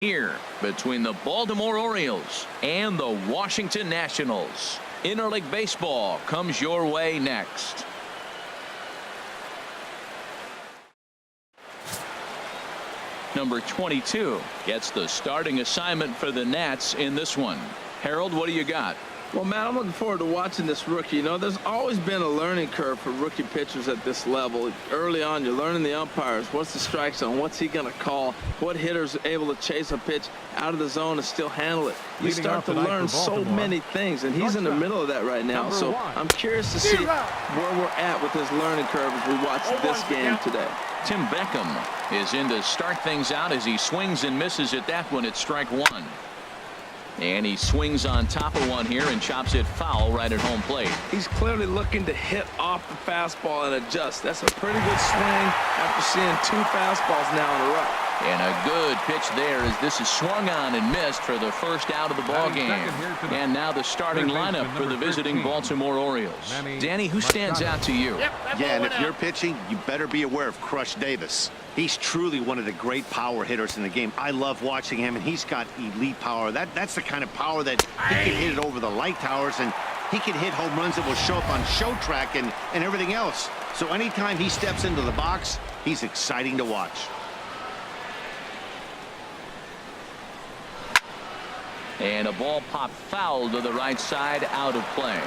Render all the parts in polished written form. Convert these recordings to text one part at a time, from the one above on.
Here between the Baltimore Orioles and the Washington Nationals. Interleague Baseball comes your way next. Number 22 gets the starting assignment for the Nats in this one. Harold, what do you got? Well, Matt, I'm looking forward to watching this rookie. You know, there's always been a learning curve for rookie pitchers at this level. Early on, you're learning the umpires. What's the strike zone? What's he going to call? What hitter's able to chase a pitch out of the zone and still handle it? You start to learn so many things, and he's in the middle of that right now. So I'm curious to see where we're at with his learning curve as we watch this game today. Tim Beckham is in to start things out as he swings and misses at that one at strike one. And he swings on top of one here and chops it foul right at home plate. He's clearly looking to hit off the fastball and adjust. That's a pretty good swing after seeing 2 fastballs now in a row. And a good pitch there as this is swung on and missed for the first out of the ball game. And now the starting lineup for the visiting Baltimore Orioles. Danny, who stands out to you? Yeah, and if you're pitching, you better be aware of Crush Davis. He's truly one of the great power hitters in the game. I love watching him, and he's got elite power. That's the kind of power that he can hit it over the light towers, and he can hit home runs that will show up on show track and everything else. So anytime he steps into the box, he's exciting to watch. And a ball popped foul to the right side, out of play.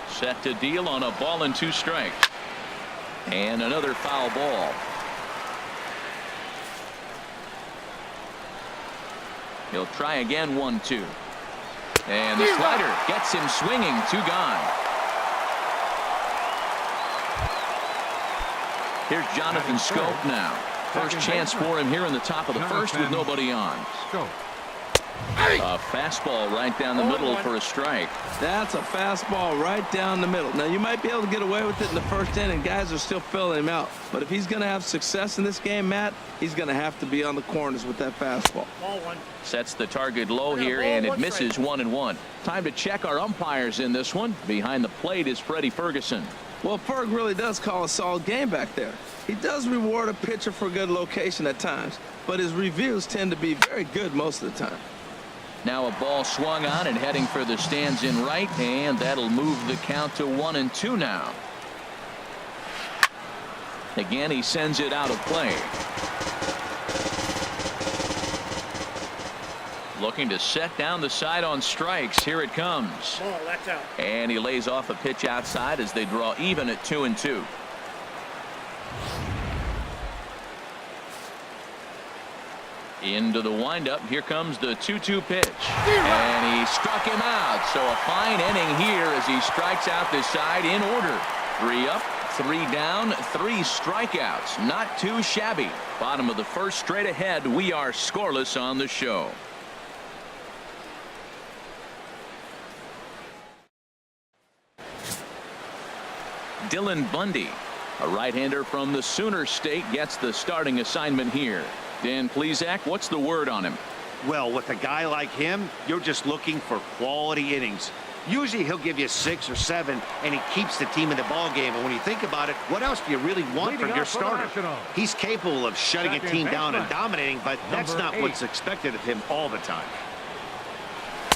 Set to deal on a ball and 2 strikes. And another foul ball. He'll try again, 1-2. And the slider gets him swinging, 2 gone. Here's Jonathan Schoop now. First chance for him here in the top of the first with nobody on. A fastball right down the middle for a strike. That's a fastball right down the middle. Now, you might be able to get away with it in the first inning. Guys are still filling him out. But if he's going to have success in this game, Matt, he's going to have to be on the corners with that fastball. Sets the target low here, and it misses 1-1. Time to check our umpires in this one. Behind the plate is Freddie Ferguson. Well, Ferg really does call a solid game back there. He does reward a pitcher for good location at times, but his reviews tend to be very good most of the time. Now a ball swung on and heading for the stands in right, and that'll move the count to 1-2 now. Again, he sends it out of play. Looking to set down the side on strikes. Here it comes. And he lays off a pitch outside as they draw even at 2-2. Into the windup. Here comes the 2-2 pitch. And he struck him out. So a fine inning here as he strikes out this side in order. 3 up, 3 down, 3 strikeouts. Not too shabby. Bottom of the first, straight ahead. We are scoreless on the show. Dylan Bundy, a right-hander from the Sooner State, gets the starting assignment here. Dan Plesac, what's the word on him? Well, with a guy like him, you're just looking for quality innings. Usually he'll give you 6 or 7, and he keeps the team in the ball game. And when you think about it, what else do you really want from your starter? He's capable of shutting a team down and dominating, but that's not what's expected of him all the time.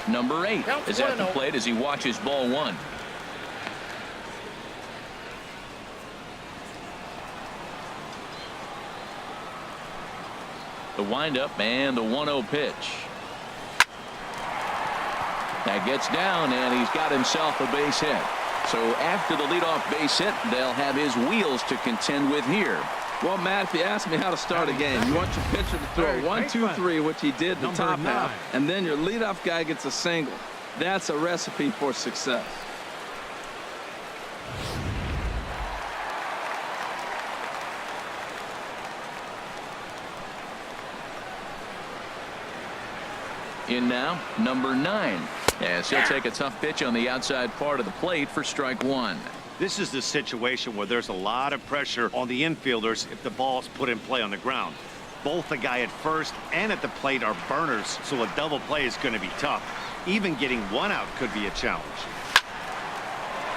Number 8 is at the plate as he watches ball 1. The windup and the 1-0 pitch. That gets down, and he's got himself a base hit. So after the leadoff base hit, they'll have his wheels to contend with here. Well, Matt, if you ask me how to start a game, you want your pitcher to throw 1-2-3, which he did the top half, and then your leadoff guy gets a single. That's a recipe for success. In now, number 9. As he'll take a tough pitch on the outside part of the plate for strike 1. This is the situation where there's a lot of pressure on the infielders if the ball's put in play on the ground. Both the guy at first and at the plate are burners, so a double play is going to be tough. Even getting 1 out could be a challenge.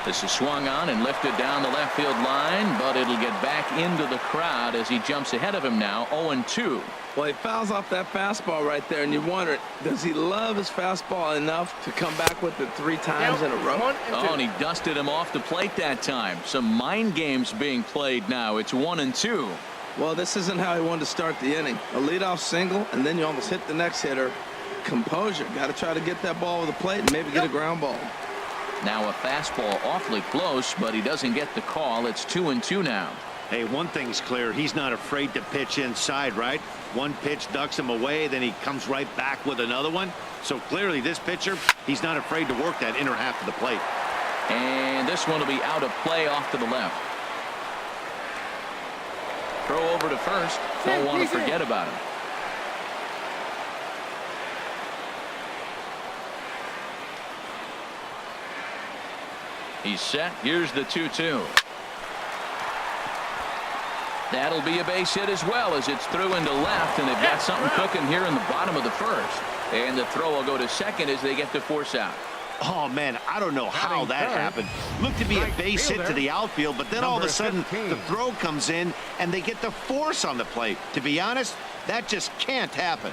This is swung on and lifted down the left field line, but it'll get back into the crowd as he jumps ahead of him now, 0-2. Well, he fouls off that fastball right there, and you wonder, does he love his fastball enough to come back with it 3 times in a row? Oh, and he dusted him off the plate that time. Some mind games being played now. It's 1-2. Well, this isn't how he wanted to start the inning. A leadoff single, and then you almost hit the next hitter. Composure. Got to try to get that ball over the plate and maybe get a ground ball. Now a fastball awfully close, but he doesn't get the call. It's 2-2 now. Hey, one thing's clear. He's not afraid to pitch inside, right? One pitch ducks him away, then he comes right back with another one. So clearly this pitcher, he's not afraid to work that inner half of the plate. And this one will be out of play off to the left. Throw over to first. Don't want to forget about him. He's set. Here's the 2-2. That'll be a base hit as well as it's through into left, and they've got something cooking here in the bottom of the first. And the throw will go to second as they get the force out. Oh, man, I don't know how that happened. Looked to be a base hit to the outfield, but then all of a sudden the throw comes in and they get the force on the plate. To be honest, that just can't happen.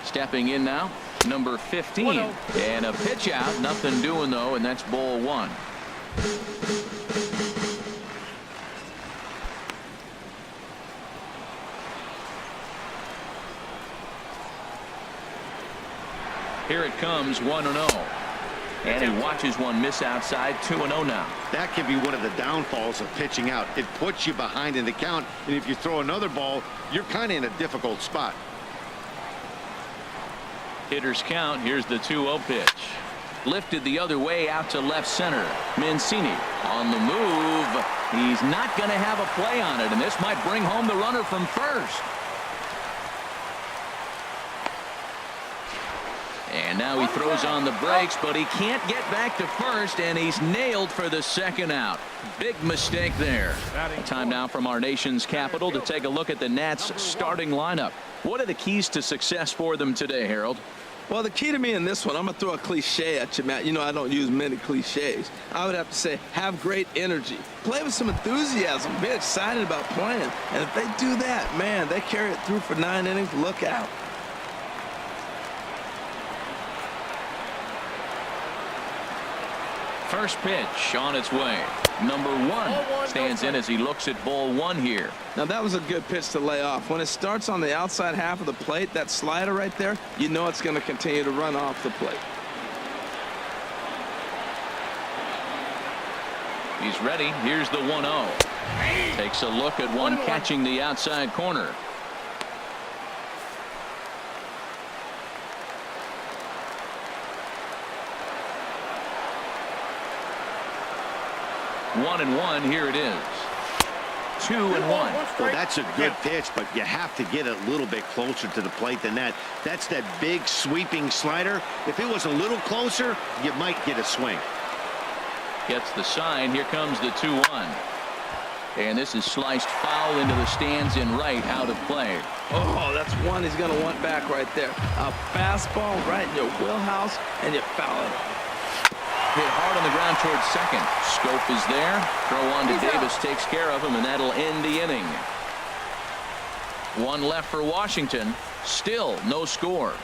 Stepping in now, number 15. And a pitch out, nothing doing though, and that's ball 1. Here it comes, 1-0. And he watches one miss outside, 2-0 now. That can be one of the downfalls of pitching out. It puts you behind in the count, and if you throw another ball, you're kind of in a difficult spot. Hitters count. Here's the 2-0 pitch. Lifted the other way out to left center. Mancini on the move. He's not going to have a play on it, and this might bring home the runner from first. And now he throws on the brakes, but he can't get back to first, and he's nailed for the second out. Big mistake there. Time now from our nation's capital to take a look at the Nats starting lineup. What are the keys to success for them today, Harold? Well, the key to me in this one, I'm going to throw a cliche at you, Matt. You know I don't use many cliches. I would have to say have great energy. Play with some enthusiasm. Be excited about playing. And if they do that, man, they carry it through for 9 innings. Look out. First pitch on its way. Number 1 stands in as he looks at ball 1 here. Now that was a good pitch to lay off. When it starts on the outside half of the plate, that slider right there, you know it's going to continue to run off the plate. He's ready. Here's the 1-0. Takes a look at one catching the outside corner. One and one. Here it is. 2-1. Well, that's a good pitch, but you have to get a little bit closer to the plate than that. That's that big sweeping slider. If it was a little closer, you might get a swing. Gets the sign. Here comes the 2-1. And this is sliced foul into the stands in right, out of play. Oh, that's one he's going to want back right there. A fastball right in your wheelhouse, and you foul it. Hit hard on the ground towards second. Scope is there. Throw on to Davis takes care of him, and that'll end the inning. One left for Washington. Still no score.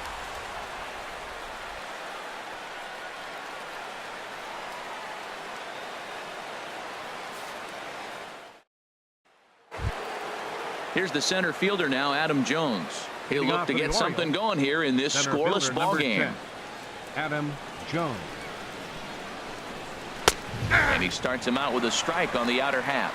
Here's the center fielder now, Adam Jones. He'll look to get something going here in this scoreless ball game. Adam Jones. And he starts him out with a strike on the outer half.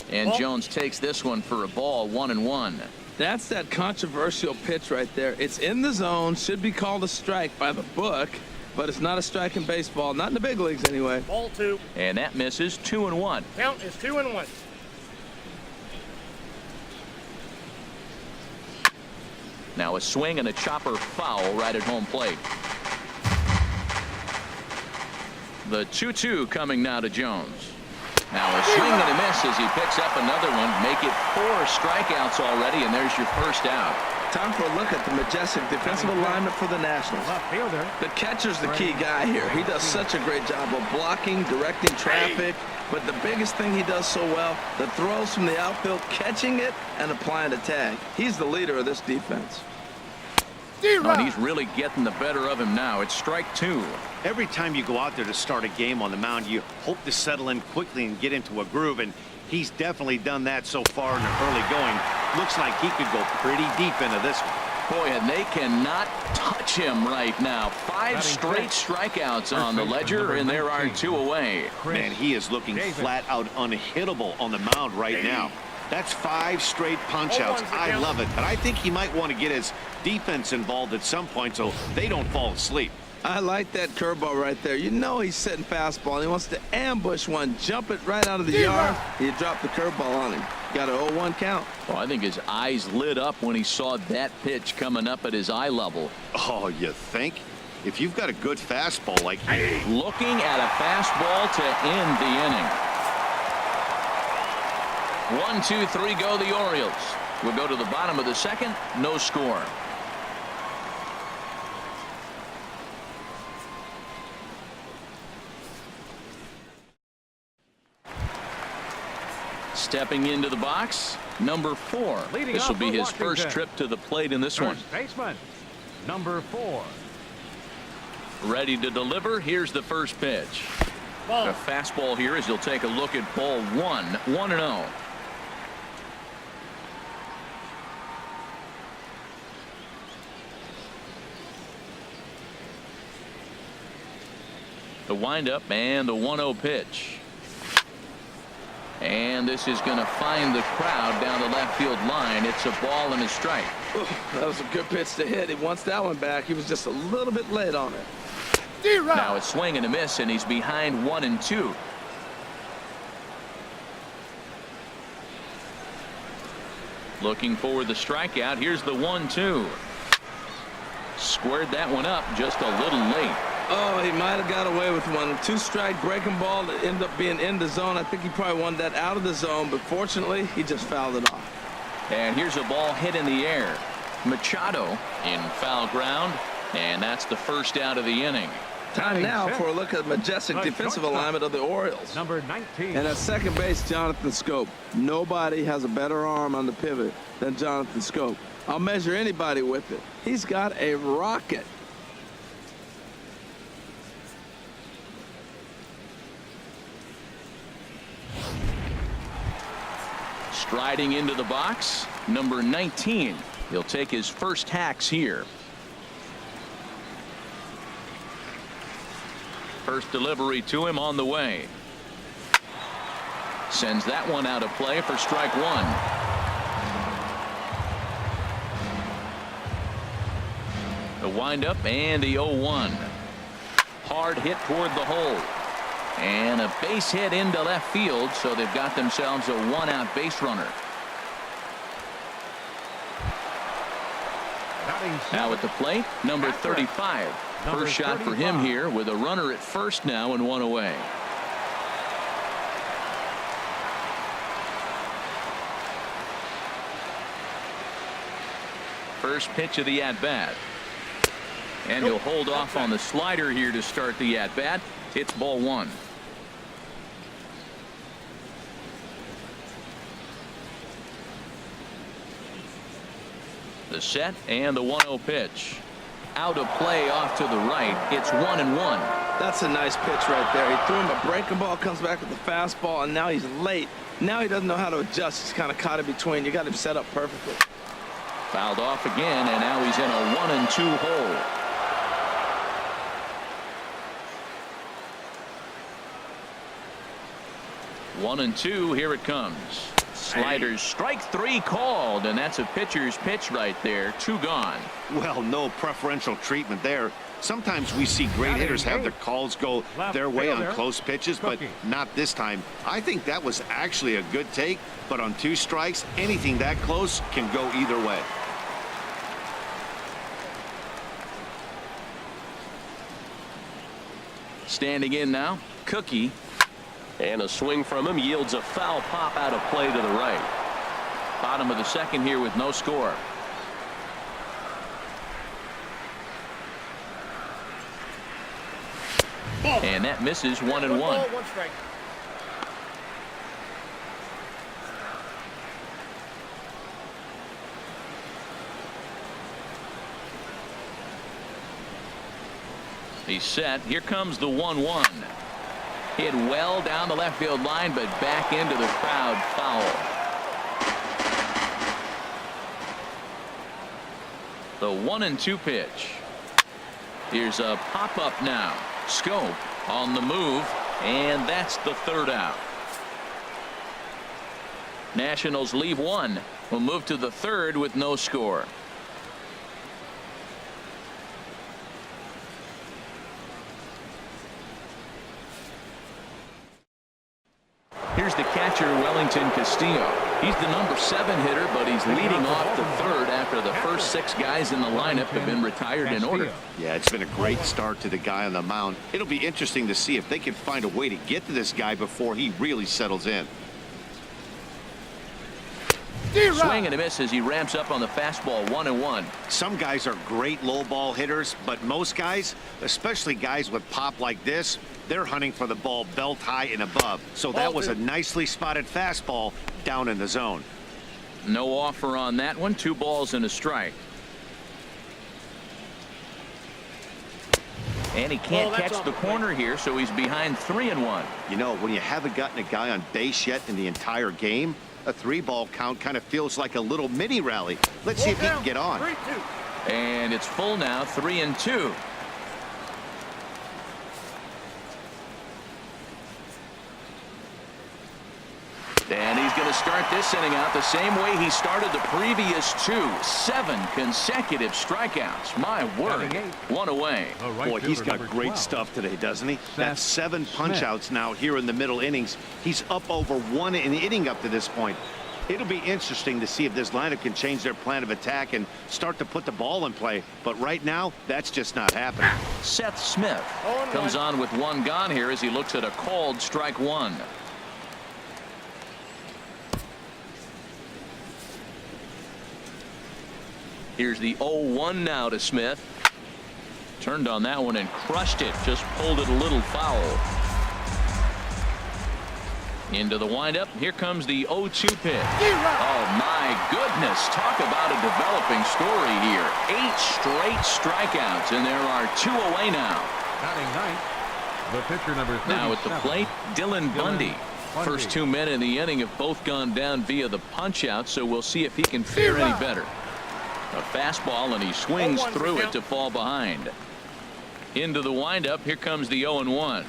And Jones takes this one for a ball, 1-1. That's that controversial pitch right there. It's in the zone, should be called a strike by the book, but it's not a strike in baseball, not in the big leagues anyway. Ball 2. And that misses. 2-1. Count is 2-1. Now a swing and a chopper foul right at home plate. The 2-2 coming now to Jones. Now a swing and a miss as he picks up another one. Make it 4 strikeouts already, and there's your first out. Time for a look at the majestic defensive alignment for the Nationals. Left fielder. The catcher's the key guy here. He does such a great job of blocking, directing traffic, but the biggest thing he does so well, the throws from the outfield, catching it and applying the tag. He's the leader of this defense. Oh, and he's really getting the better of him now. It's strike 2. Every time you go out there to start a game on the mound, you hope to settle in quickly and get into a groove, and he's definitely done that so far in the early going. Looks like he could go pretty deep into this one. Boy, and they cannot touch him right now. 5 straight strikeouts on the ledger, and there are 2 away. Man, he is looking flat out unhittable on the mound right now. That's 5 straight punch-outs. I love it, but I think he might want to get his defense involved at some point so they don't fall asleep. I like that curveball right there. You know he's setting fastball, and he wants to ambush one, jump it right out of the yard. He dropped the curveball on him. Got an 0-1 count. Well, I think his eyes lit up when he saw that pitch coming up at his eye level. Oh, you think? If you've got a good fastball like Looking at a fastball to end the inning. 1, 2, 3 go the Orioles. We'll go to the bottom of the second. No score. Stepping into the box, number 4. This will be his first trip to the plate in this one. Baseman, number 4. Ready to deliver. Here's the first pitch. A fastball here as he'll take a look at ball 1. 1-0. The windup and the 1-0 pitch. And this is going to find the crowd down the left field line. It's a ball and a strike. That was a good pitch to hit. He wants that one back. He was just a little bit late on it. Now a swing and a miss, and he's behind 1 and 2. Looking for the strikeout. Here's the 1-2. Squared that one up just a little late. Oh, he might have got away with one. 2-strike breaking ball that ended up being in the zone. I think he probably wanted that out of the zone, but fortunately, he just fouled it off. And here's a ball hit in the air. Machado in foul ground, and that's the first out of the inning. Time now for a look at the majestic defensive alignment of the Orioles. Number 19. And at second base, Jonathan Schoop. Nobody has a better arm on the pivot than Jonathan Schoop. I'll measure anybody with it. He's got a rocket. Striding into the box, number 19. He'll take his first hacks here. First delivery to him on the way. Sends that one out of play for strike 1. The windup and the 0-1. Hard hit toward the hole. And a base hit into left field, so they've got themselves a 1-out base runner. Now at the plate, number 35. First shot for him here with a runner at first now and 1 away. First pitch of the at-bat. And he'll hold off on the slider here to start the at-bat. It's ball 1. The set and the 1-0 pitch. Out of play off to the right. It's 1-1. That's a nice pitch right there. He threw him a breaking ball, comes back with the fastball, and now he's late. Now he doesn't know how to adjust. He's kind of caught in between. You got him set up perfectly. Fouled off again, and now he's in a 1-2 hole. One and 2. Here it comes. Sliders, strike 3 called, and that's a pitcher's pitch right there. 2 gone. Well, no preferential treatment there. Sometimes we see great hitters have their calls go their way on close pitches, but not this time. I think that was actually a good take, but on 2 strikes, anything that close can go either way. Standing in now, Cookie. And a swing from him yields a foul pop out of play to the right. Bottom of the second here with no score. And that misses 1-1. One strike. He's set. Here comes the 1-1. Hit well down the left field line, but back into the crowd foul. The 1-2 pitch. Here's a pop-up now. Schoop on the move, and that's the third out. Nationals leave one. We'll move to the third with no score. Here's the catcher, Wellington Castillo. He's the number 7 hitter, but he's leading off the third after the first 6 guys in the lineup have been retired in order. Yeah, it's been a great start to the guy on the mound. It'll be interesting to see if they can find a way to get to this guy before he really settles in. Swing and a miss as he ramps up on the fastball. 1-1. Some guys are great low ball hitters, but most guys, especially guys with pop like this, they're hunting for the ball belt high and above. So that was a nicely spotted fastball down in the zone. No offer on that one. 2 balls and a strike. And he can't catch the corner here, so he's behind 3-1. You know, when you haven't gotten a guy on base yet in the entire game, a 3-ball count kind of feels like a little mini rally. Let's see if he can get on. 3-2. And it's full now. 3-2. And he's going to start this inning out the same way he started the previous 2. 7 consecutive strikeouts. My word. 1 away. Boy, he's got great stuff today, doesn't he? That's 7 punch-outs now here in the middle innings. He's up over 1 in the inning up to this point. It'll be interesting to see if this lineup can change their plan of attack and start to put the ball in play. But right now, that's just not happening. Seth Smith comes on with 1 gone here as he looks at a called strike 1. Here's the 0-1 now to Smith. Turned on that one and crushed it. Just pulled it a little foul. Into the windup. Here comes the 0-2 pitch. Oh, my goodness. Talk about a developing story here. 8 straight strikeouts, and there are 2 away now. Batting ninth, the pitcher number 37. Now at the plate, Dylan Bundy. First 2 men in the inning have both gone down via the punch-out, so we'll see if he can fare any better. A fastball, and he swings through it to fall behind. Into the windup. Here comes the 0-1.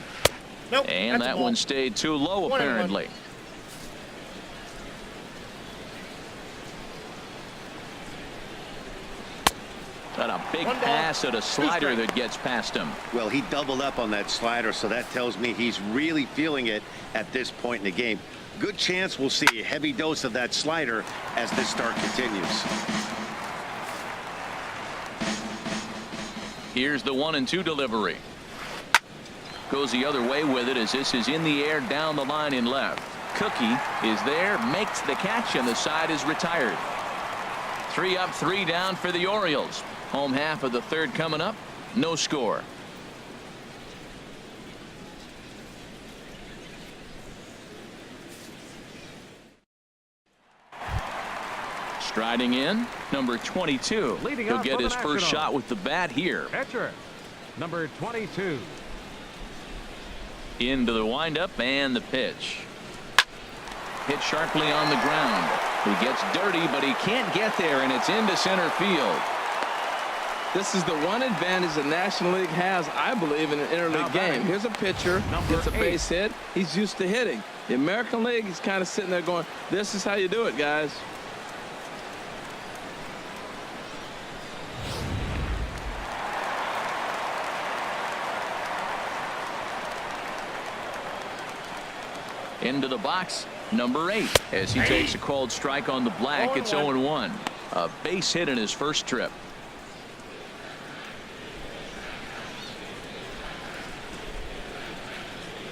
Nope, and that one stayed too low, apparently. Got a big pass at a slider that gets past him. Well, he doubled up on that slider, so that tells me he's really feeling it at this point in the game. Good chance we'll see a heavy dose of that slider as this start continues. Here's the 1-2 delivery. Goes the other way with it as this is in the air down the line in left. Cookie is there, makes the catch, and the side is retired. 3 up, 3 down for the Orioles. Home half of the third coming up. No score. Striding in, number 22. He'll get his first shot with the bat here. Pitcher, number 22. Into the windup and the pitch. Hit sharply on the ground. He gets dirty, but he can't get there, and it's into center field. This is the one advantage the National League has, I believe, in an interleague game. Here's a pitcher, gets a base hit. He's used to hitting. The American League, he's kind of sitting there going, this is how you do it, guys. Into the box, number 8, as he takes a called strike on the black. It's 0-1. A base hit in his first trip.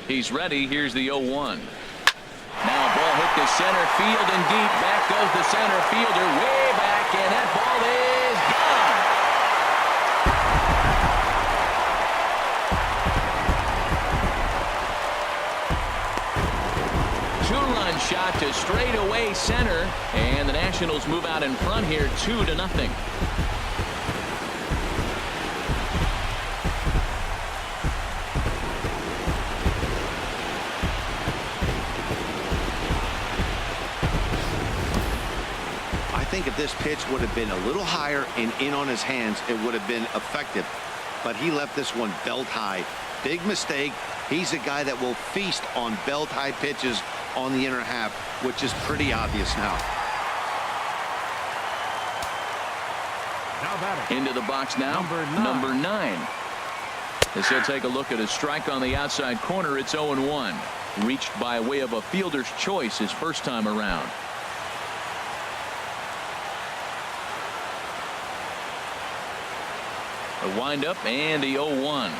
He's ready. Here's the 0-1. Now a ball hit the center field and deep. Back goes the center fielder way back, and that ball is gone. Two-run shot to straightaway center, and the Nationals move out in front here 2-0. I think if this pitch would have been a little higher and in on his hands, it would have been effective. But he left this one belt high. Big mistake. He's a guy that will feast on belt high pitches on the inner half, which is pretty obvious now. Now batting. Into the box now. Number 9. As he'll take a look at a strike on the outside corner, it's 0-1. Reached by way of a fielder's choice his first time around. A windup and the 0-1.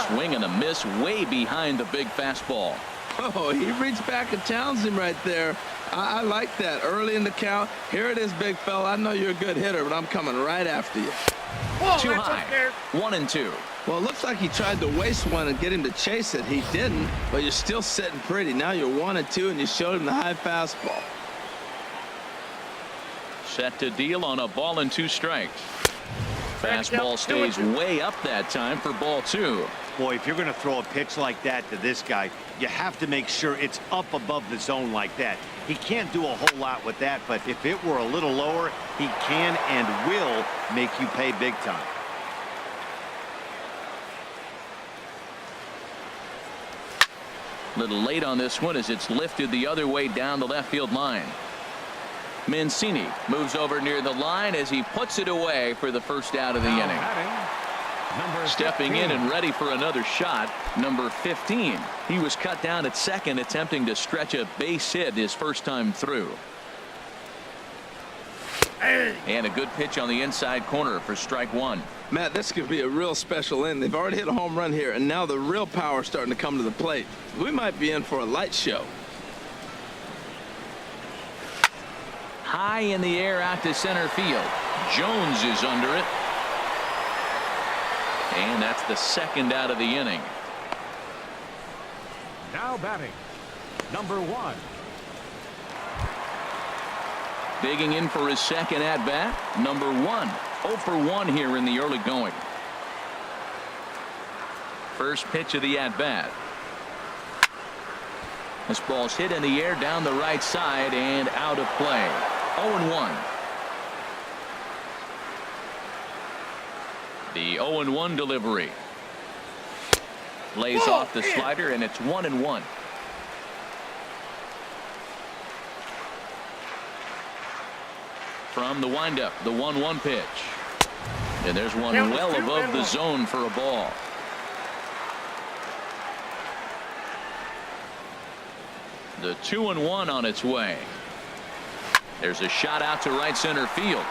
Swing and a miss way behind the big fastball. Oh, he reached back and challenged him right there. I like that. Early in the count. Here it is, big fella. I know you're a good hitter, but I'm coming right after you. Too high. 1-2. Well, it looks like he tried to waste one and get him to chase it. He didn't, but you're still sitting pretty. Now you're 1-2, and you showed him the high fastball. Set to deal on a ball and 2 strikes. Fastball stays way up that time for ball 2. Boy, if you're going to throw a pitch like that to this guy, you have to make sure it's up above the zone like that. He can't do a whole lot with that, but if it were a little lower, he can and will make you pay big time. Little late on this one as it's lifted the other way down the left field line. Mancini moves over near the line as he puts it away for the first out of the inning. Stepping in and ready for another shot, number 15. He was cut down at second, attempting to stretch a base hit his first time through. And a good pitch on the inside corner for strike 1. Matt, this could be a real special inning. They've already hit a home run here, and now the real power is starting to come to the plate. We might be in for a light show. High in the air out to center field. Jones is under it. And that's the second out of the inning. Now batting. Number 1. Digging in for his second at bat. Number 1. 0 for 1 here in the early going. First pitch of the at bat. This ball's hit in the air down the right side and out of play. 0-1. The 0-1 delivery. Lays off the slider, and it's 1-1. From the windup, the 1-1 pitch. And there's one well above the zone for a ball. The 2-1 on its way. There's a shot out to right center field.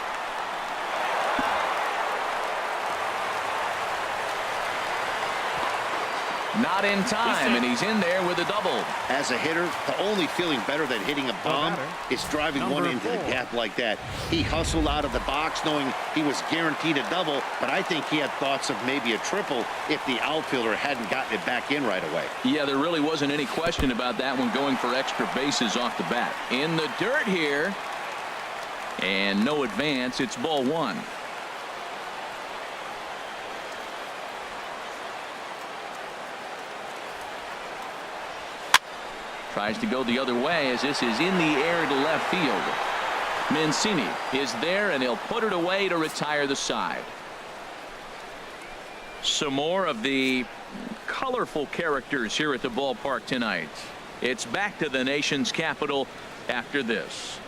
Not in time, and he's in there with a double. As a hitter, the only feeling better than hitting a bomb is driving one into the gap like that. He hustled out of the box knowing he was guaranteed a double, but I think he had thoughts of maybe a triple if the outfielder hadn't gotten it back in right away. Yeah, there really wasn't any question about that one, going for extra bases off the bat. In the dirt here, and no advance. It's ball 1. Tries to go the other way as this is in the air to left field. Mancini is there, and he'll put it away to retire the side. Some more of the colorful characters here at the ballpark tonight. It's back to the nation's capital after this.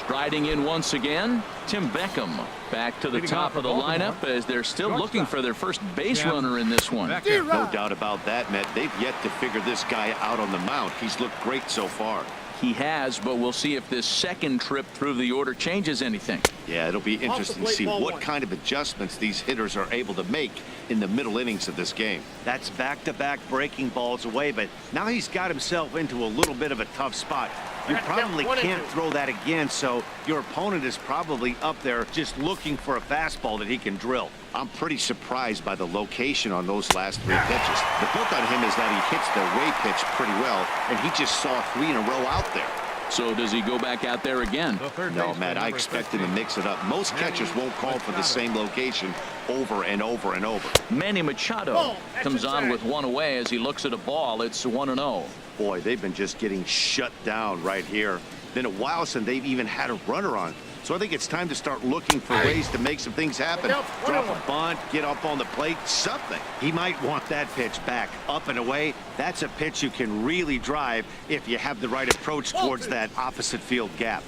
Striding in once again, Tim Beckham back to the top of the lineup as they're still looking for their first base runner in this one. No doubt about that, Matt. They've yet to figure this guy out on the mound. He's looked great so far. He has, but we'll see if this second trip through the order changes anything. Yeah, it'll be interesting to see what kind of adjustments these hitters are able to make in the middle innings of this game. That's back-to-back breaking balls away, but now he's got himself into a little bit of a tough spot. You probably can't throw that again, so your opponent is probably up there just looking for a fastball that he can drill. I'm pretty surprised by the location on those last 3 pitches. The book on him is that he hits the way pitch pretty well, and he just saw 3 in a row out there. So does he go back out there again? No, Matt, I expect him to mix it up. Most catchers won't call for the same location over and over and over. Manny Machado comes on with 1 away as he looks at a ball. It's 1-0. Boy, they've been just getting shut down right here. Been a while since they've even had a runner on. So I think it's time to start looking for ways to make some things happen. Drop a bunt, get up on the plate, something. He might want that pitch back, up and away. That's a pitch you can really drive if you have the right approach towards that opposite field gap.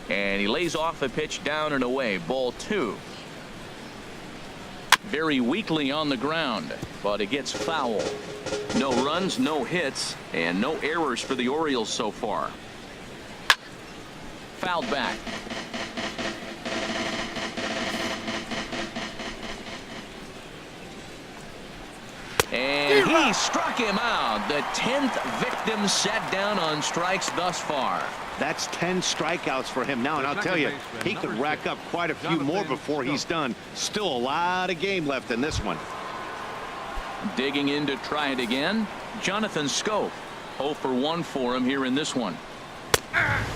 And he lays off a pitch down and away. Ball 2. Very weakly on the ground, but it gets foul. No runs, no hits, and no errors for the Orioles so far. Fouled back. And he struck him out. The 10th victim set down on strikes thus far. That's 10 strikeouts for him now, and I'll tell you, he could rack up quite a few more before he's done. Still a lot of game left in this one. Digging in to try it again, Jonathan Schoop. 0 for 1 for him here in this one.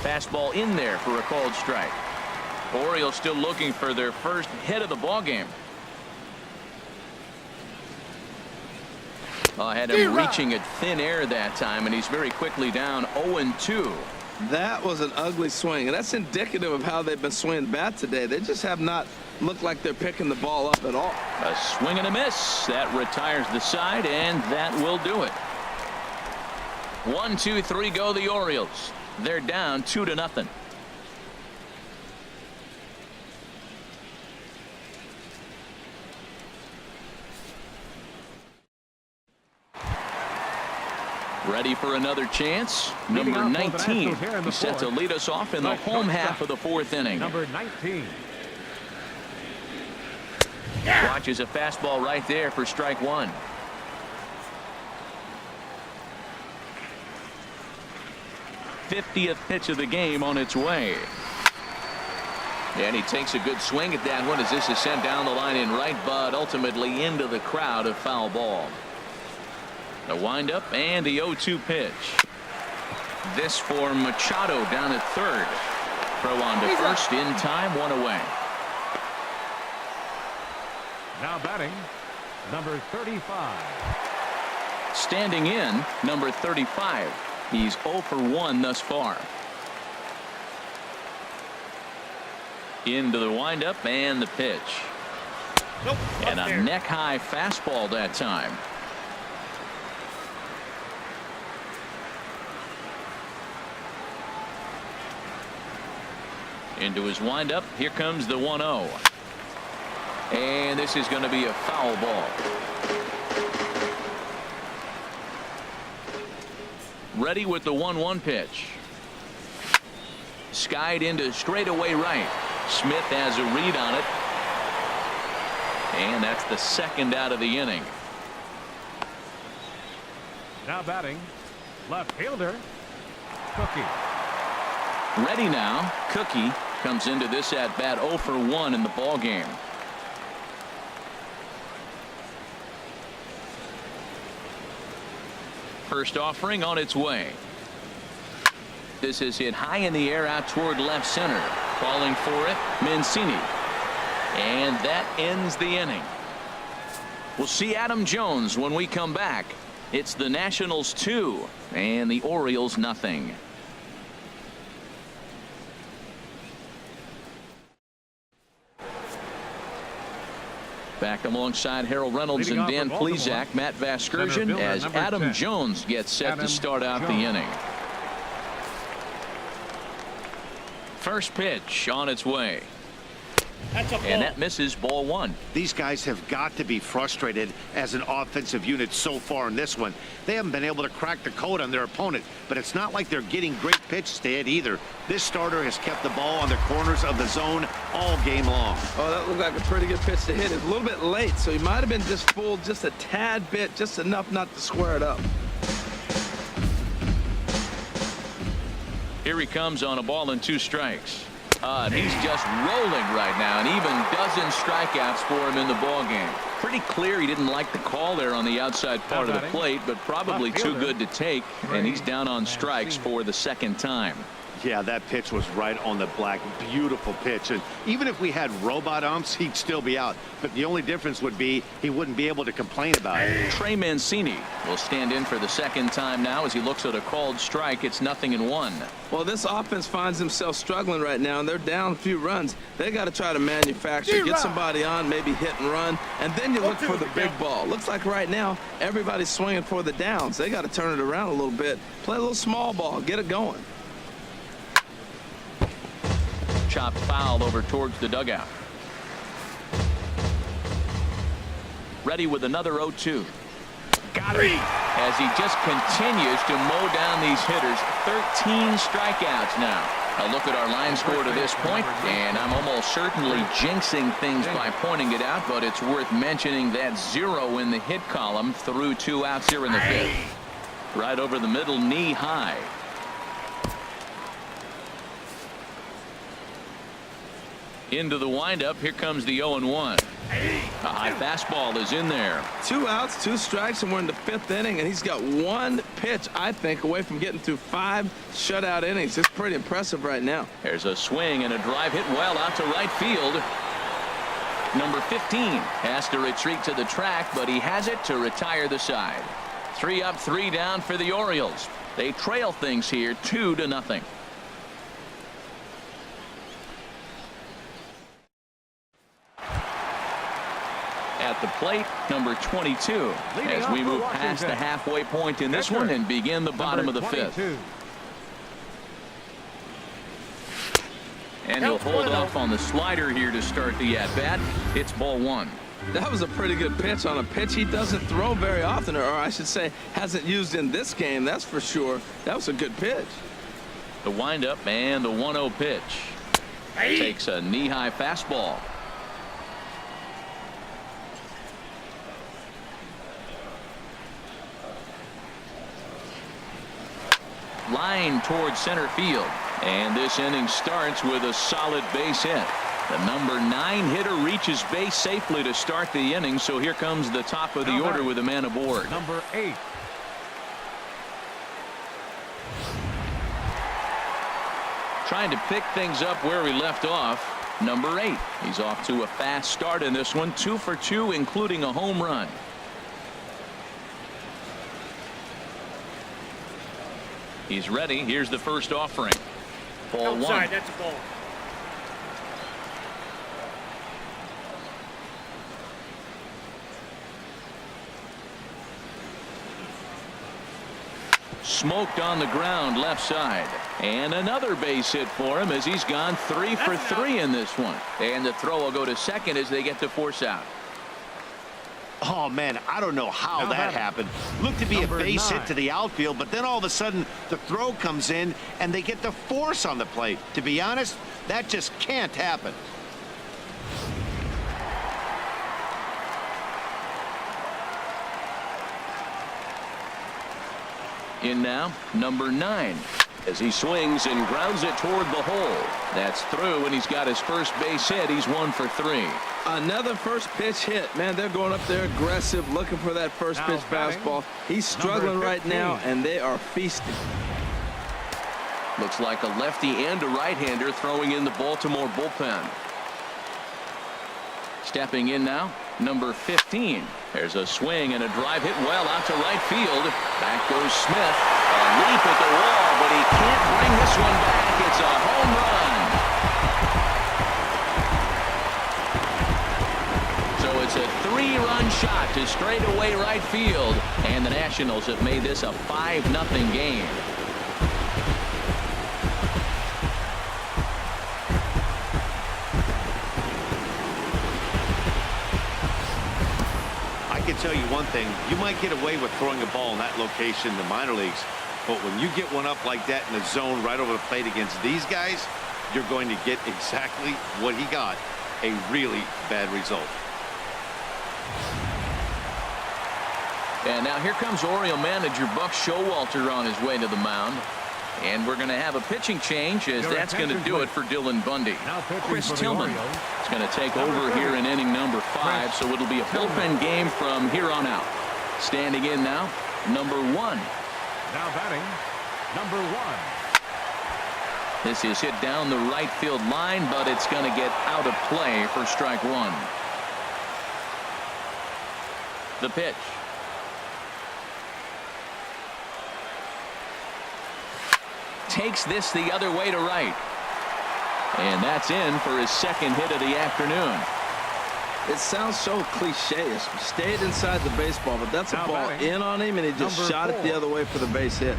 Fastball in there for a called strike. Orioles still looking for their first hit of the ball game. Had him reaching at thin air that time, and he's very quickly down 0-2. That was an ugly swing, and that's indicative of how they've been swinging the bat today. They just have not looked like they're picking the ball up at all. A swing and a miss. That retires the side, and that will do it. 1, 2, 3 go the Orioles. They're down 2-0. Ready for another chance. Number 19. He's set to lead us off in the home half of the 4th inning. Number 19. Watches a fastball right there for strike 1. '50th pitch of the game on its way. And he takes a good swing at that one as this is sent down the line in right, but ultimately into the crowd, a foul ball. The windup and the 0-2 pitch. This for Machado down at third. Throw on to first in time, 1 away. Now batting, number 35. Standing in, number 35. He's 0 for 1 thus far. Into the windup and the pitch. And a neck-high fastball that time. Into his windup. Here comes the 1-0. And this is going to be a foul ball. Ready with the 1-1 pitch. Skied into straightaway right. Smith has a read on it. And that's the second out of the inning. Now batting, left fielder, Cookie. Ready now. Cookie comes into this at bat 0 for 1 in the ball game. First offering on its way. This is hit high in the air out toward left center. Calling for it, Mancini. And that ends the inning. We'll see Adam Jones when we come back. It's the Nationals 2 and the Orioles nothing. Back alongside Harold Reynolds and Dan Plesac, Matt Vasgersian, as Adam Jones gets set to start out the inning. First pitch on its way. And that misses ball one. These guys have got to be frustrated as an offensive unit so far in this one. They haven't been able to crack the code on their opponent, but it's not like they're getting great pitches to hit either. This starter has kept the ball on the corners of the zone all game long. Oh, that looked like a pretty good pitch to hit. It's a little bit late, so he might have been just fooled just a tad bit, just enough not to square it up. Here he comes on a ball and 2 strikes. He's just rolling right now, and even dozen strikeouts for him in the ball game. Pretty clear he didn't like the call there on the outside part of the plate, but probably too good to take, and he's down on strikes for the second time. Yeah, that pitch was right on the black. Beautiful pitch. And even if we had robot umps, he'd still be out. But the only difference would be he wouldn't be able to complain about it. Trey Mancini will stand in for the second time now as he looks at a called strike. It's 0-1. Well, this offense finds themselves struggling right now, and they're down a few runs. They got to try to manufacture, get somebody on, maybe hit and run, and then you look for the big ball. Looks like right now everybody's swinging for the downs. They got to turn it around a little bit, play a little small ball, get it going. Chopped foul over towards the dugout. Ready with another 0-2. Got it. As he just continues to mow down these hitters. 13 strikeouts now. A look at our line score to this point, and I'm almost certainly jinxing things by pointing it out, but it's worth mentioning that 0 in the hit column through 2 outs here in the 5th. Right over the middle, knee high. Into the windup. Here comes the 0-1. A high fastball is in there. 2 outs, 2 strikes, and we're in the 5th inning, and he's got 1 pitch, I think, away from getting through 5 shutout innings. It's pretty impressive right now. There's a swing and a drive hit well out to right field. Number 15 has to retreat to the track, but he has it to retire the side. 3 up, 3 down for the Orioles. They trail things here 2-0. At the plate, number 22, as we move past the halfway point in this one and begin the bottom of the 5th. And he'll hold off on the slider here to start the at-bat. It's ball 1. That was a pretty good pitch on a pitch he doesn't throw very often, or I should say hasn't used in this game, that's for sure. That was a good pitch. The windup and the 1-0 pitch. Takes a knee-high fastball. Line towards center field, and this inning starts with a solid base hit. The number 9 hitter reaches base safely to start the inning, so here comes the top of the order with a man aboard. Number 8. Trying to pick things up where we left off. Number 8. He's off to a fast start in this one, 2 for 2, including a home run. He's ready. Here's the first offering. Ball 1. That's a ball. Smoked on the ground left side. And another base hit for him as he's gone 3 for 3 in this one. And the throw will go to second as they get to force out. Oh, man, I don't know how that happened. Looked to be a base hit to the outfield, but then all of a sudden the throw comes in and they get the force on the plate. To be honest, that just can't happen. In now, number 9. As he swings and grounds it toward the hole. That's through, and he's got his first base hit. He's 1 for 3. Another first pitch hit. Man, they're going up there aggressive, looking for that first pitch fastball. He's struggling right now, and they are feasting. Looks like a lefty and a right-hander throwing in the Baltimore bullpen. Stepping in now, number 15. There's a swing and a drive hit well out to right field. Back goes Smith. A leap at the wall, but he can't bring this one back. It's a home run. So it's a 3-run shot to straightaway right field. And the Nationals have made this a 5-0 game. tell you one thing. You might get away with throwing a ball in that location in the minor leagues, but when you get one up like that in the zone right over the plate against these guys, you're going to get exactly what he got, a really bad result. And now here comes Oriole manager Buck Showalter on his way to the mound. And we're going to have a pitching change, as that's going to do it for Dylan Bundy. Chris Tillman is going to take over here in inning number 5, so it'll be a bullpen game from here on out. Standing in now, number 1. Now batting, number 1. This is hit down the right field line, but it's going to get out of play for strike 1. The pitch. Takes this the other way to right. And that's in for his second hit of the afternoon. It sounds so cliche. Stayed inside the baseball, but that's a ball in on him, and he just shot it the other way for the base hit.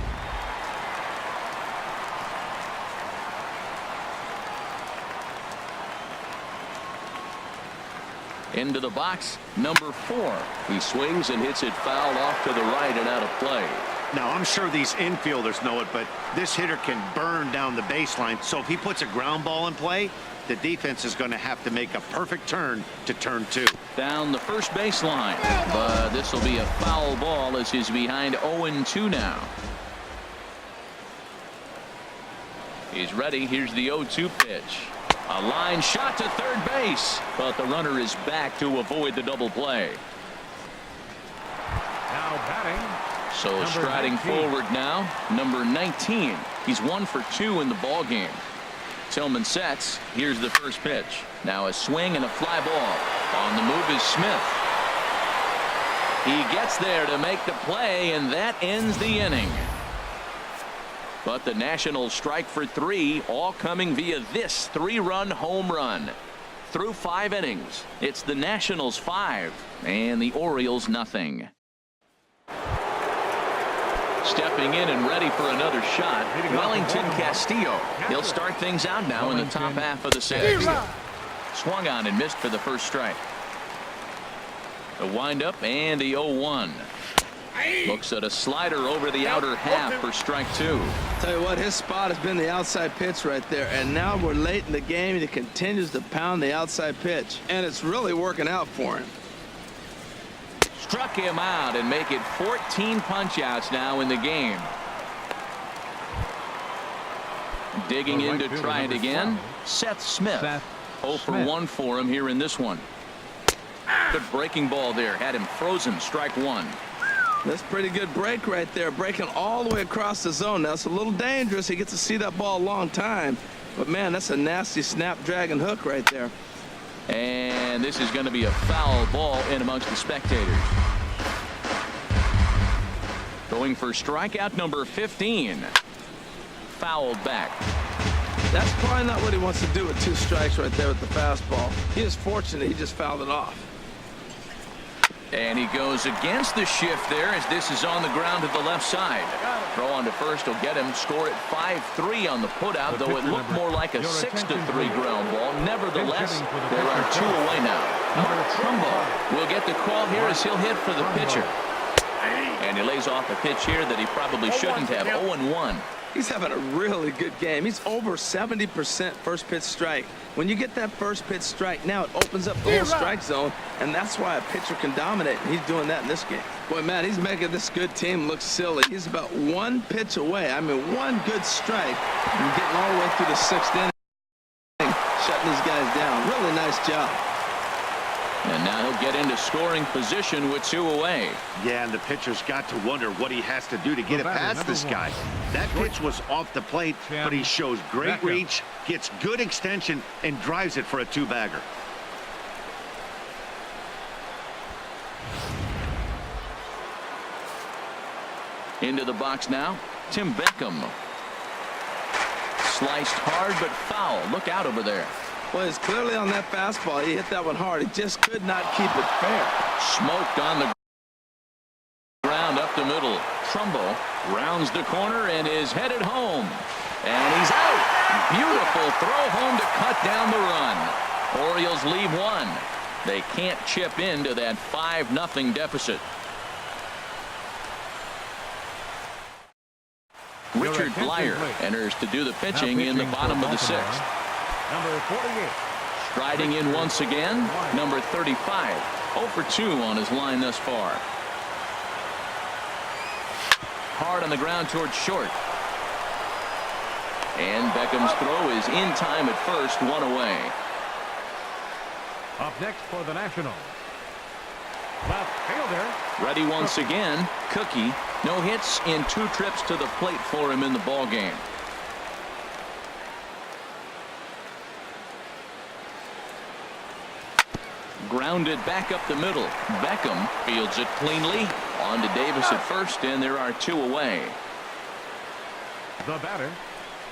Into the box, number 4. He swings and hits it foul off to the right and out of play. Now, I'm sure these infielders know it, but this hitter can burn down the baseline. So if he puts a ground ball in play, the defense is going to have to make a perfect turn to turn 2. Down the first baseline, but this will be a foul ball as he's behind 0-2 now. He's ready. Here's the 0-2 pitch. A line shot to third base, but the runner is back to avoid the double play. Now batting. So Number striding 19. forward now, number 19. He's 1 for 2 in the ball game. Tillman sets. Here's the first pitch. Now a swing and a fly ball. On the move is Smith. He gets there to make the play, and that ends the inning. But the Nationals strike for 3, all coming via this 3-run home run. Through 5 innings, it's the Nationals 5 and the Orioles nothing. Stepping in and ready for another shot, Wellington Castillo. He'll start things out now in the top half of the 6th. Swung on and missed for the first strike. The windup and the 0-1. Looks at a slider over the outer half for strike 2. Tell you what, his spot has been the outside pitch right there, and now we're late in the game and he continues to pound the outside pitch, and it's really working out for him. Struck him out and make it 14 punch-outs now in the game. Digging in to try it again, Seth Smith. 0 for 1 for him here in this one. Good breaking ball there, had him frozen. Strike 1. That's pretty good break right there, breaking all the way across the zone. Now it's a little dangerous. He gets to see that ball a long time, but man, that's a nasty snapdragon hook right there. And this is going to be a foul ball in amongst the spectators. Going for strikeout number 15. Fouled back. That's probably not what he wants to do with 2 strikes right there with the fastball. He is fortunate he just fouled it off. And he goes against the shift there as this is on the ground to the left side. Throw on to first will get him. Score at 5-3 on the putout, though it looked more like a 6-3 ground ball. Nevertheless, there are 2 away now. Mark Trumbo will get the call here as he'll hit for the pitcher. And he lays off a pitch here that he probably shouldn't have. 0-1. He's having a really good game. He's over 70% first pitch strike. When you get that first pitch strike, now it opens up the whole strike zone, and that's why a pitcher can dominate. And he's doing that in this game. Boy, man, he's making this good team look silly. He's about 1 pitch away. I mean, 1 good strike and getting all the way through the 6th inning, shutting these guys down. Really nice job. And now he'll get into scoring position with 2 away. Yeah, and the pitcher's got to wonder what he has to do to get it past this guy. That pitch was off the plate, but he shows great reach, gets good extension, and drives it for a 2-bagger. Into the box now, Tim Beckham. Sliced hard but foul. Look out over there. Well, it's clearly on that fastball. He hit that one hard. He just could not keep it fair. Smoked on the ground up the middle. Trumbo rounds the corner and is headed home. And he's out. Beautiful throw home to cut down the run. Orioles leave 1. They can't chip into that 5-0 deficit. Richard Blyer enters to do the pitching in the bottom of the 6th. Number 48. Striding in once again, number 35. 0 for 2 on his line thus far. Hard on the ground towards short. And Beckham's throw is in time at first, 1 away. Up next for the Nationals, left fielder. Ready once again, Cookie. No hits in 2 trips to the plate for him in the ball game. Grounded back up the middle. Beckham fields it cleanly. On to Davis at first, and there are 2 away. The batter,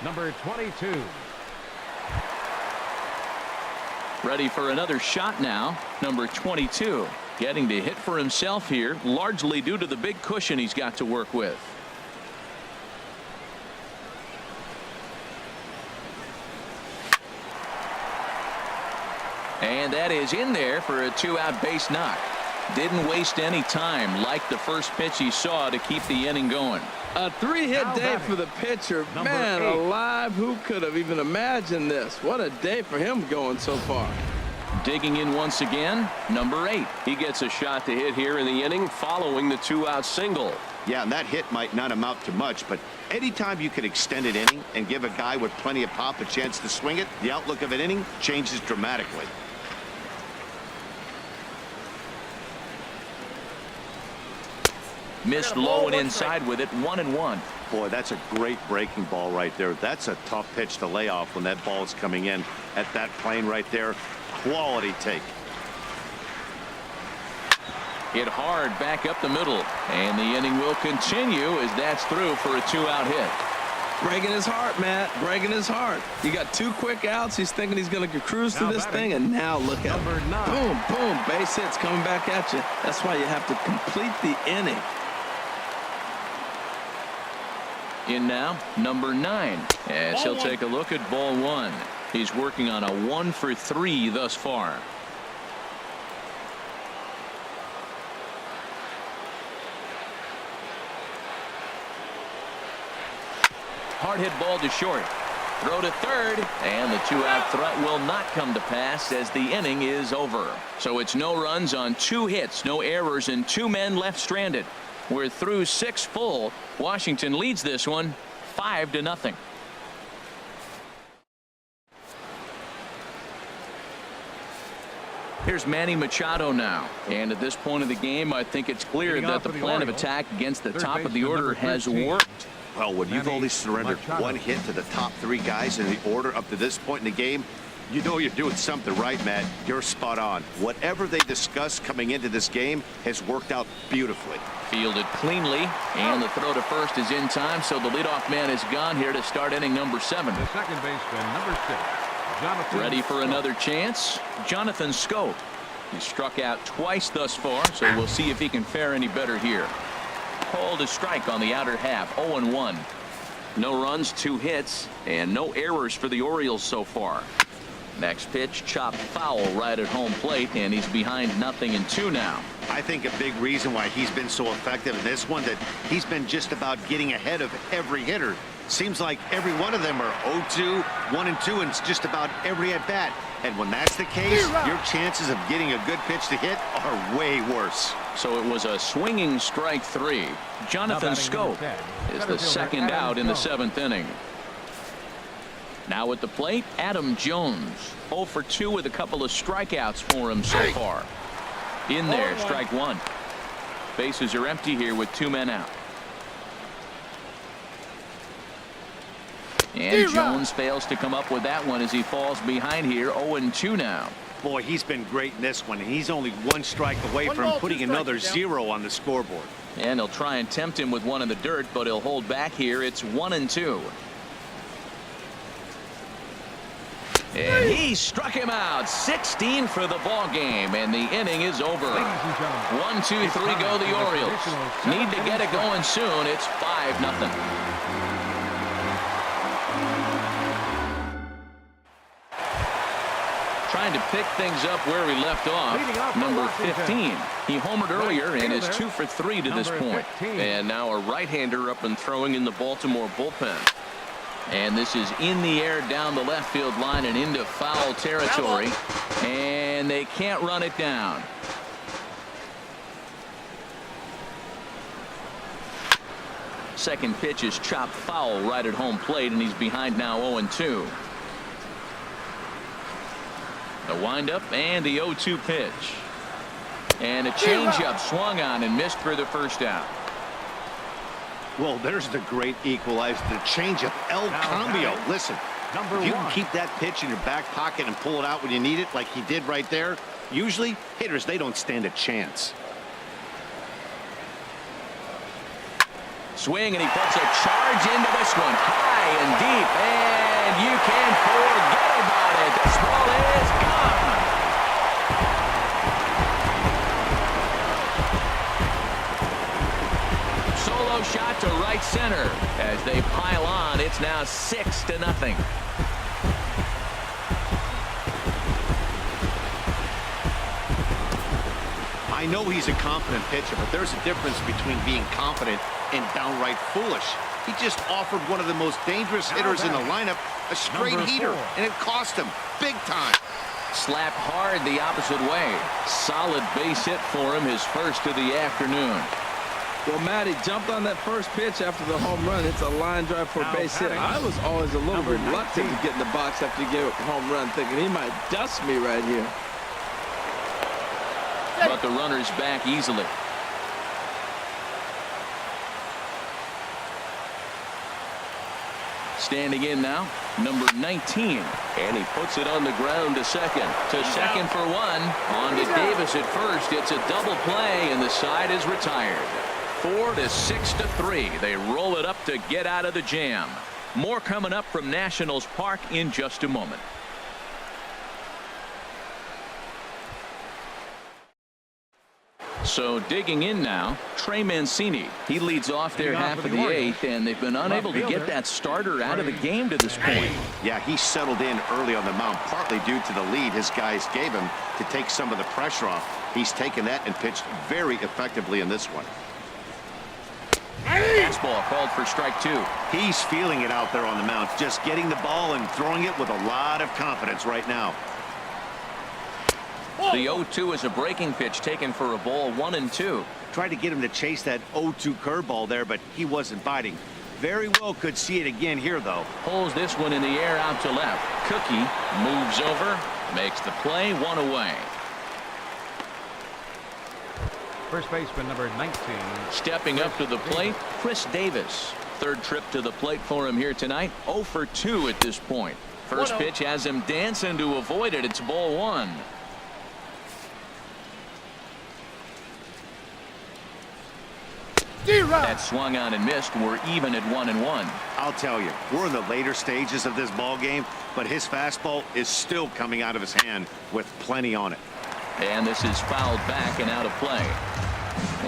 number 22. Ready for another shot now, number 22. Getting to hit for himself here, largely due to the big cushion he's got to work with. And that is in there for a 2-out base knock. Didn't waste any time like the first pitch he saw to keep the inning going. A 3-hit day for the pitcher. Man alive, who could have even imagined this? What a day for him going so far. Digging in once again, number 8. He gets a shot to hit here in the inning following the 2-out single. Yeah, and that hit might not amount to much, but anytime you can extend an inning and give a guy with plenty of pop a chance to swing it, the outlook of an inning changes dramatically. Missed low and inside with it, 1-1. Boy, that's a great breaking ball right there. That's a tough pitch to lay off when that ball is coming in at that plane right there. Quality take. Hit hard back up the middle, and the inning will continue as that's through for a 2-out hit. Breaking his heart, Matt. Breaking his heart. You got 2 quick outs. He's thinking he's going to cruise through this thing, and now look at Number 9. boom, boom, base hits coming back at you. That's why you have to complete the inning. In now, number 9, as he'll take a look at ball 1. He's working on a 1 for 3 thus far. Hard hit ball to short. Throw to third, and the 2-out threat will not come to pass as the inning is over. So it's no runs on 2 hits, no errors, and 2 men left stranded. We're through 6 full. Washington leads this one 5-0. Here's Manny Machado now. And at this point of the game, I think it's clear that the plan of attack against the top of the order has worked. Well, when you've only surrendered 1 hit to the top 3 guys in the order up to this point in the game, you know you're doing something right, Matt. You're spot on. Whatever they discussed coming into this game has worked out beautifully. Fielded cleanly, and the throw to first is in time, so the leadoff man is gone here to start inning number 7. The second baseman, number 6. Jonathan Ready for another chance? Jonathan Schoop. He's struck out twice thus far, so we'll see if he can fare any better here. Called a strike on the outer half, 0-1. No runs, 2 hits, and no errors for the Orioles so far. Next pitch, chopped foul right at home plate, and he's behind 0-2 now. I think a big reason why he's been so effective in this one, that he's been just about getting ahead of every hitter. Seems like every one of them are 0-2, 1-2, and it's just about every at-bat. And when that's the case, your chances of getting a good pitch to hit are way worse. So it was a swinging strike 3. Jonathan Schoop is the second out in the 7th inning. Now at the plate, Adam Jones. 0 for 2 with a couple of strikeouts for him so far. In there, strike 1. Bases are empty here with 2 men out. And Jones fails to come up with that one as he falls behind here, 0-2 now. Boy, he's been great in this one, and he's only 1 strike away from putting another 0 on the scoreboard. And they'll try and tempt him with one in the dirt, but he'll hold back here. It's 1-2. And he struck him out. 16 for the ball game, and the inning is over. 1, 2, 3 go the Orioles. Need to get it going soon. It's 5-0. trying to pick things up where we left off. Leading off for Number Washington. 15. He homered earlier and is fielder, 2 for 3 to this number point. 15. And now a right-hander up and throwing in the Baltimore bullpen. And this is in the air down the left field line and into foul territory. And they can't run it down. Second pitch is chopped foul right at home plate, and he's behind now 0-2. The windup and the 0-2 pitch. And a changeup swung on and missed for the first out. Well, there's the great equalizer, the changeup, El Now Cambio. batting, Listen, number if you 1. can keep that pitch in your back pocket and pull it out when you need it, like he did right there, usually hitters, they don't stand a chance. Swing, and he puts a charge into this one, high and deep, and you can forget about it. This ball is gone. Solo shot to right center. As they pile on, it's now 6-0. I know he's a confident pitcher, but there's a difference between being confident and downright foolish. He just offered one of the most dangerous hitters in the lineup a straight Number heater, 4. and it cost him big time. Slapped hard the opposite way. Solid base hit for him, his first of the afternoon. Well, Matt, he jumped on that first pitch after the home run. It's a line drive for a Now base hit. batting, I was always a little number reluctant 19. to get in the box after he gave up a home run, thinking he might dust me right here. But the runner's back easily. Standing in now, number 19. And he puts it on the ground to second. To second for one. On to Davis at first. It's a double play, and the side is retired. 4 to 6 to 3. They roll it up to get out of the jam. More coming up from Nationals Park in just a moment. So digging in now, Trey Mancini. He leads off their Leading off half for of the the Orioles. 8th, and they've been unable to get fielder, that starter out of the game to this point. Yeah, he settled in early on the mound, partly due to the lead his guys gave him to take some of the pressure off. He's taken that and pitched very effectively in this one. Fastball called for strike 2. He's feeling it out there on the mound, just getting the ball and throwing it with a lot of confidence right now. The 0-2 is a breaking pitch taken for a ball, 1-2. Tried to get him to chase that 0-2 curveball there, but he wasn't biting. Very well could see it again here, though. Pulls this one in the air out to left. Cookie moves over, makes the play, 1 away. First baseman number 19. Stepping up to the plate, Chris Davis. Third trip to the plate for him here tonight. 0 for 2 at this point. First pitch has him dancing to avoid it. It's ball 1. That swung on and missed. We're even at 1-1. I'll tell you, we're in the later stages of this ball game, but his fastball is still coming out of his hand with plenty on it. And this is fouled back and out of play.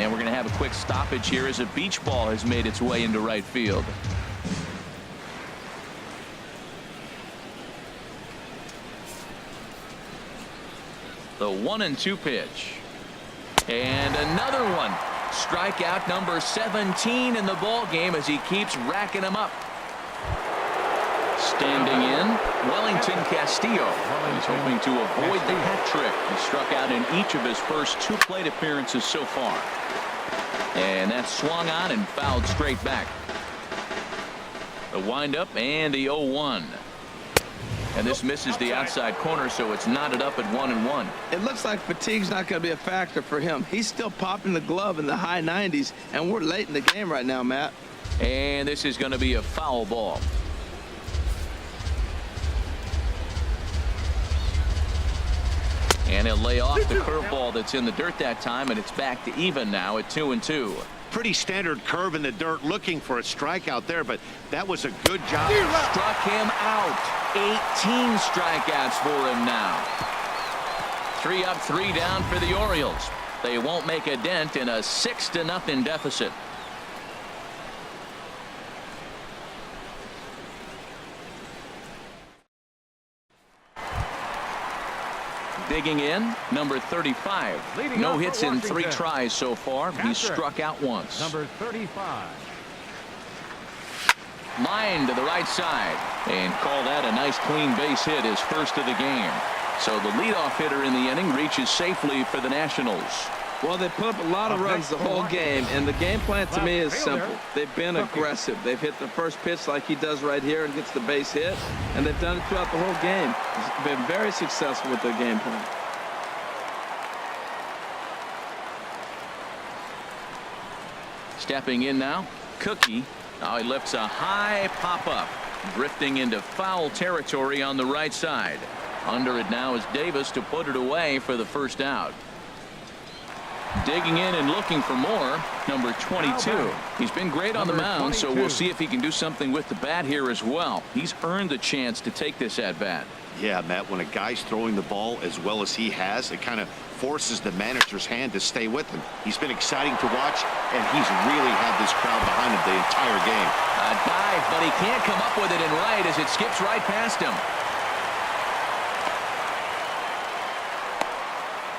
And we're going to have a quick stoppage here as a beach ball has made its way into right field. The 1-2 pitch. And another one. Strikeout number 17 in the ball game as he keeps racking them up. Standing in, Wellington Castillo. He's hoping to avoid the hat trick. He struck out in each of his first 2 plate appearances so far. And that swung on and fouled straight back. The windup and the 0-1. And this misses the outside corner, so it's knotted up at 1-1. It looks like fatigue's not going to be a factor for him. He's still popping the glove in the high 90s, and we're late in the game right now, Matt. And this is going to be a foul ball. And he'll lay off the curveball that's in the dirt that time, and it's back to even now at 2-2. Pretty standard curve in the dirt, looking for a strikeout there, but that was a good job. Struck him out. 18 strikeouts for him now. 3 up, 3 down for the Orioles. They won't make a dent in a 6-0 deficit. Digging in, number 35. Leading No off hits for in 3 Washington. tries so far. He's Catcher. struck out once. Number 35. Line to the right side. And call that a nice clean base hit, his first of the game. So the leadoff hitter in the inning reaches safely for the Nationals. Well, they put up a lot of Up runs next the for whole Washington. game, and the game plan to me is Left fielder, simple. They've been Cookie. aggressive. They've hit the first pitch like he does right here and gets the base hit, and they've done it throughout the whole game. It's been very successful with their game plan. Stepping in now, Cookie. Now he lifts a high pop-up, drifting into foul territory on the right side. Under it now is Davis to put it away for the first out. Digging in and looking for more, number 22. He's been great on the Number mound, so 22. we'll see if he can do something with the bat here as well. He's earned the chance to take this at-bat. Yeah, Matt, when a guy's throwing the ball as well as he has, it kind of forces the manager's hand to stay with him. He's been exciting to watch, and he's really had this crowd behind him the entire game. A dive, but he can't come up with it in right as it skips right past him.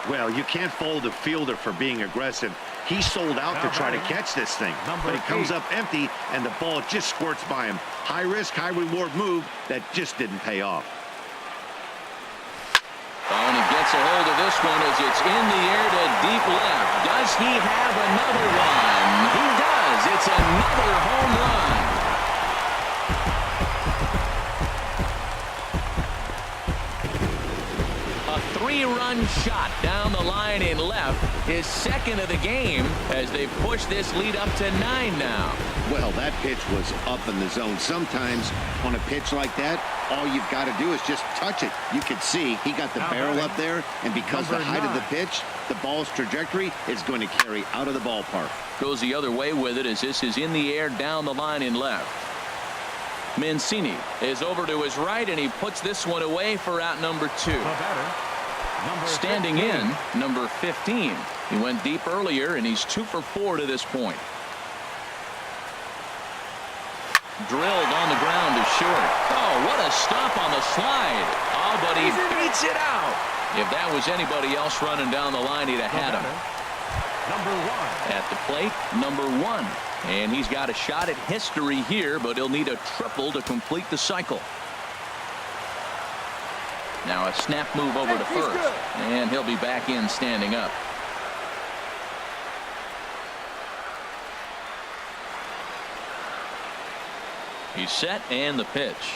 Well, you can't fault the fielder for being aggressive. He sold out to try to catch this thing, but he comes up empty, and the ball just squirts by him. High risk, high reward move that just didn't pay off. Oh, and he gets a hold of this one as it's in the air to deep left. Does he have another one? He does. It's another home run. A 3-run shot down the line in left. His second of the game as they push this lead up to 9 now. Well, that pitch was up in the zone. Sometimes on a pitch like that, all you've got to do is just touch it. You can see he got the barrel up there, and because the height of the pitch, the ball's trajectory is going to carry out of the ballpark. Goes the other way with it as this is in the air down the line in left. Mancini is over to his right, and he puts this one away for out number 2. The batter. Number Standing 15. in, number 15. He went deep earlier, and he's 2 for 4 to this point. Drilled on the ground to short. Oh, what a stop on the slide. Oh, but he beats it out. If that was anybody else running down the line, he'd have The had him. batter. Number 1. At the plate, number 1. And he's got a shot at history here, but he'll need a triple to complete the cycle. Now a snap move over to first. And he'll be back in standing up. He's set and the pitch.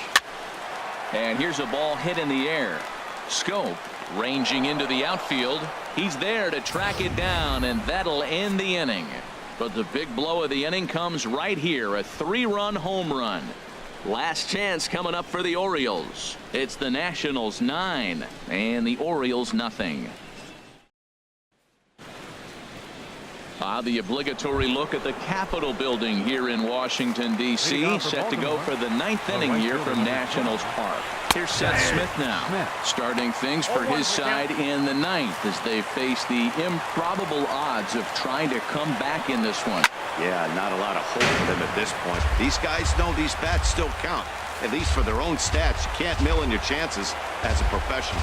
And here's a ball hit in the air. Scope ranging into the outfield. He's there to track it down, and that'll end the inning. But the big blow of the inning comes right here, a 3-run home run. Last chance coming up for the Orioles. It's the Nationals 9 and the Orioles nothing. The obligatory look at the Capitol building here in Washington, D.C. Set to go for the 9th inning here from Nationals Park. Here's Seth Smith now, starting things for his side in the 9th as they face the improbable odds of trying to come back in this one. Yeah, not a lot of hope for them at this point. These guys know these bats still count, at least for their own stats. You can't mill in your chances as a professional.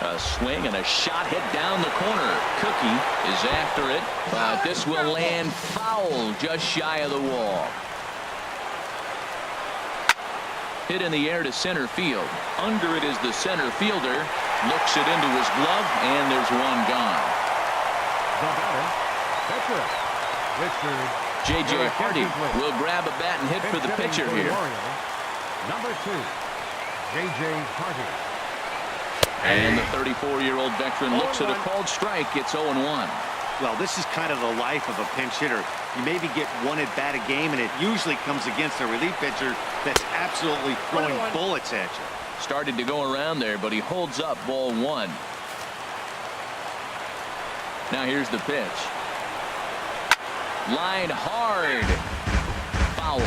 A swing and a shot hit down the corner. Cookie is after it, but this will land foul just shy of the wall. Hit in the air to center field. Under it is the center fielder. Looks it into his glove, and there's one gone. The batter. Pitcher. Richard. J.J. Hardy will grab a bat and hit for the pitcher here. Number 2. J.J. Hardy. And the 34-year-old veteran looks at a called strike. It's 0-1. Well, this is kind of the life of a pinch hitter. You maybe get one at bat a game, and it usually comes against a relief pitcher that's absolutely throwing bullets at you. Started to go around there, but he holds up ball 1. Now here's the pitch. Line hard. Foul.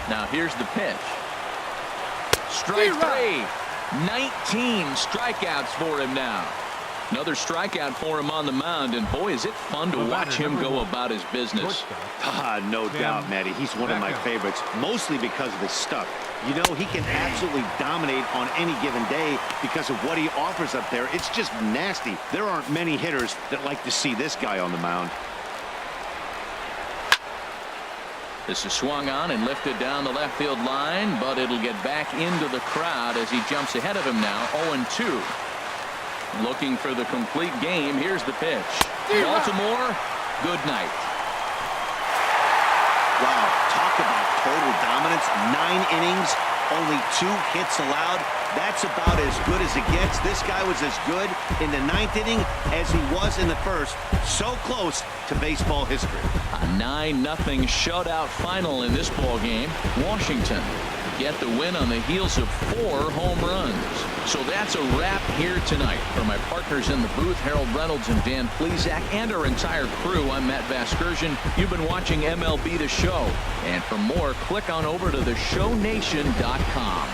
Now here's the pitch. Strike 3. 19 strikeouts for him now. Another strikeout for him on the mound, and boy, is it fun to watch him go about his business. No doubt, Matty. He's one of my favorites, mostly because of his stuff. You know, he can absolutely dominate on any given day because of what he offers up there. It's just nasty. There aren't many hitters that like to see this guy on the mound. This is swung on and lifted down the left field line, but it'll get back into the crowd as he jumps ahead of him now, 0-2. Looking for the complete game. Here's the pitch. Baltimore, good night. Wow, talk about total dominance. 9 innings, only 2 hits allowed. That's about as good as it gets. This guy was as good in the 9th inning as he was in the 1st. So close to baseball history. A 9-0 shutout final in this ball game. Washington get the win on the heels of 4 home runs. So that's a wrap here tonight. For my partners in the booth, Harold Reynolds and Dan Plesac, and our entire crew, I'm Matt Vasgersian. You've been watching MLB The Show. And for more, click on over to theshownation.com.